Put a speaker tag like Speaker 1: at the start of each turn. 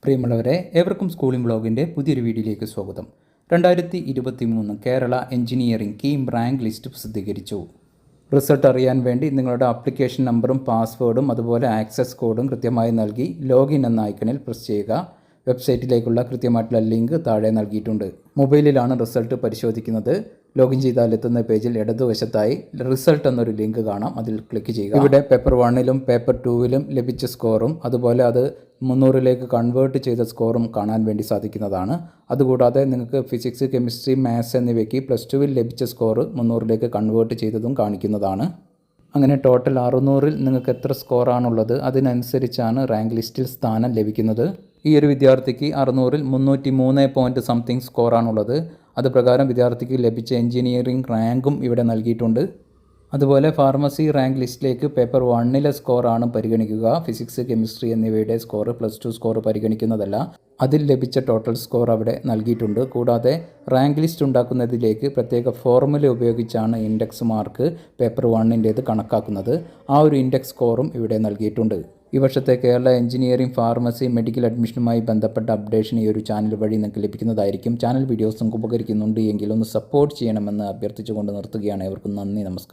Speaker 1: പ്രിയമുള്ളവരെ, ഏവർക്കും സ്കൂളിംഗ് ബ്ലോഗിൻ്റെ പുതിയൊരു വീഡിയോയിലേക്ക് സ്വാഗതം. 2023 Kerala engineering KEAM rank list പ്രസിദ്ധീകരിച്ചു. റിസൾട്ട് അറിയാൻ വേണ്ടി നിങ്ങളുടെ ആപ്ലിക്കേഷൻ നമ്പറും പാസ്വേഡും അതുപോലെ ആക്സസ് കോഡും കൃത്യമായി നൽകി ലോഗിൻ എന്ന ഐക്കണിൽ പ്രസ് ചെയ്യുക. വെബ്സൈറ്റിലേക്കുള്ള കൃത്യമായിട്ടുള്ള ലിങ്ക് താഴെ നൽകിയിട്ടുണ്ട്. മൊബൈലിലാണ് റിസൾട്ട് പരിശോധിക്കുന്നത്. ലോഗിൻ ചെയ്താൽ എത്തുന്ന പേജിൽ ഇടതുവശത്തായി റിസൾട്ട് എന്നൊരു ലിങ്ക് കാണാം. അതിൽ ക്ലിക്ക് ചെയ്യുക. ഇവിടെ പേപ്പർ 1ലും പേപ്പർ 2ലും ലഭിച്ച സ്കോറും അതുപോലെ അത് 300ലേക്ക് കൺവേർട്ട് ചെയ്ത സ്കോറും കാണാൻ വേണ്ടി സാധിക്കുന്നതാണ്. അതുകൂടാതെ നിങ്ങൾക്ക് ഫിസിക്സ്, കെമിസ്ട്രി, മാത്സ് എന്നിവയ്ക്ക് +2 ലഭിച്ച സ്കോർ 300ലേക്ക് കൺവേർട്ട് ചെയ്തതും കാണിക്കുന്നതാണ്. അങ്ങനെ ടോട്ടൽ 600ൽ നിങ്ങൾക്ക് എത്ര സ്കോറാണുള്ളത് അതിനനുസരിച്ചാണ് റാങ്ക് ലിസ്റ്റിൽ സ്ഥാനം ലഭിക്കുന്നത്. ഈ ഒരു വിദ്യാർത്ഥിക്ക് 600ൽ 303 പോയിൻറ്റ് സംതിങ് സ്കോറാണുള്ളത്. അതുപ്രകാരം വിദ്യാർത്ഥിക്ക് ലഭിച്ച എഞ്ചിനീയറിംഗ് റാങ്കും ഇവിടെ നൽകിയിട്ടുണ്ട്. അതുപോലെ ഫാർമസി റാങ്ക് ലിസ്റ്റിലേക്ക് പേപ്പർ 1ലെ സ്കോറാണ് പരിഗണിക്കുക. ഫിസിക്സ്, കെമിസ്ട്രി എന്നിവയുടെ സ്കോർ +2 സ്കോർ പരിഗണിക്കുന്നതല്ല. അതിൽ ലഭിച്ച ടോട്ടൽ സ്കോർ അവിടെ നൽകിയിട്ടുണ്ട്. കൂടാതെ റാങ്ക് ലിസ്റ്റ് ഉണ്ടാക്കുന്നതിലേക്ക് പ്രത്യേക ഫോർമുല ഉപയോഗിച്ചാണ് ഇൻഡെക്സ് മാർക്ക് പേപ്പർ 1ൻ്റേത് കണക്കാക്കുന്നത്. ആ ഒരു ഇൻഡെക്സ് സ്കോറും ഇവിടെ നൽകിയിട്ടുണ്ട്. ഈ വർഷത്തെ കേരള എഞ്ചിനീയറിംഗ്, ഫാർമസി, മെഡിക്കൽ അഡ്മിഷനുമായി ബന്ധപ്പെട്ട അപ്ഡേഷൻ ഈ ഒരു ചാനൽ വഴി നിങ്ങൾക്ക് ലഭിക്കുന്നതായിരിക്കും. ചാനൽ വീഡിയോസ് നിങ്ങൾക്ക് ഉപകരിക്കുന്നുണ്ട് എങ്കിൽ ഒന്ന് സപ്പോർട്ട് ചെയ്യണമെന്ന് അഭ്യർത്ഥിച്ചുകൊണ്ട് നിർത്തുകയാണ്. ഏവർക്കും നന്ദി, നമസ്കാരം.